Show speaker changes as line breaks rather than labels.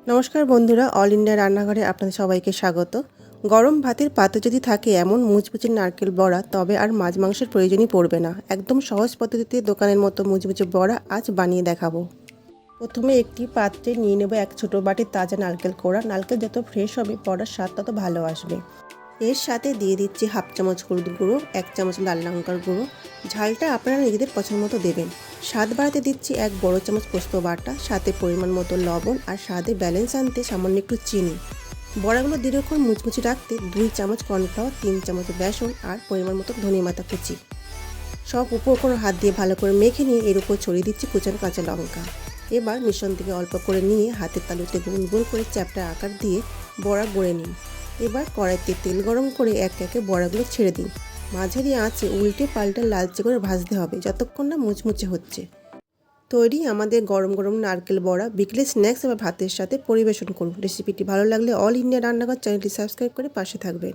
নমস্কার বন্ধুরা, all India রান্নাঘরে আপনাদের সবাইকে স্বাগত। গরম ভাতের পাতে যদি থাকে এমন মুচমুচে নারকেল বড়া, তবে আর মাছ মাংসের প্রয়োজনই পড়বে না। একদম সহজ পদ্ধতিতে দোকানের মতো মুচমুচে বড়া আজ বানিয়ে দেখাবো। প্রথমে একটি পাত্রে নিয়ে নেব এক ছোটো বাটির তাজা নারকেল কোড়া। নারকেল যত ফ্রেশ হবে বড়ার স্বাদ তত ভালো আসবে। এর সাথে দিয়ে দিচ্ছি হাফ চামচ হলুদ গুঁড়ো, 1 চামচ লাল লঙ্কার গুঁড়ো। ঝালটা আপনারা নিজেদের পছন্দ মতো দেবেন। স্বাদ বাড়াতে দিচ্ছি 1 বড় চামচ পোস্ত বাটা, সাথে পরিমাণ মতো লবণ আর স্বাদে ব্যালেন্স আনতে সামান্য একটু চিনি। বড়াগুলো দীর্ঘক্ষণ মুচমুচে রাখতে 2 চামচ কর্নফ্লাওয়ার, 3 চামচ বেসন আর পরিমাণ মতো ধনিয়া পাতা কুচি। সব উপকরণ হাত দিয়ে ভালো করে মেখে নিয়ে এর উপর ছড়িয়ে দিচ্ছি কুচানো কাঁচা লঙ্কা। এবার মিশ্রণ থেকে অল্প করে নিয়ে হাতের তালুতে গোল গোল করে চ্যাপ্টা আকার দিয়ে বড়া গড়ে নিন। এবার কড়াইতে তেল গরম করে এক একে বড়াগুলো ছেড়ে দিন। মাঝারি আঁচে উল্টে পাল্টে লালচে করে ভাজতে হবে যতক্ষণ না মুচমুচে হচ্ছে। তৈরি আমাদের গরম গরম নারকেল বড়া। বিকেলে স্ন্যাক্স বা ভাতের সাথে পরিবেশন করুন। রেসিপিটি ভালো লাগলে অল ইন্ডিয়া রান্নাঘর চ্যানেলটি সাবস্ক্রাইব করে পাশে থাকবেন।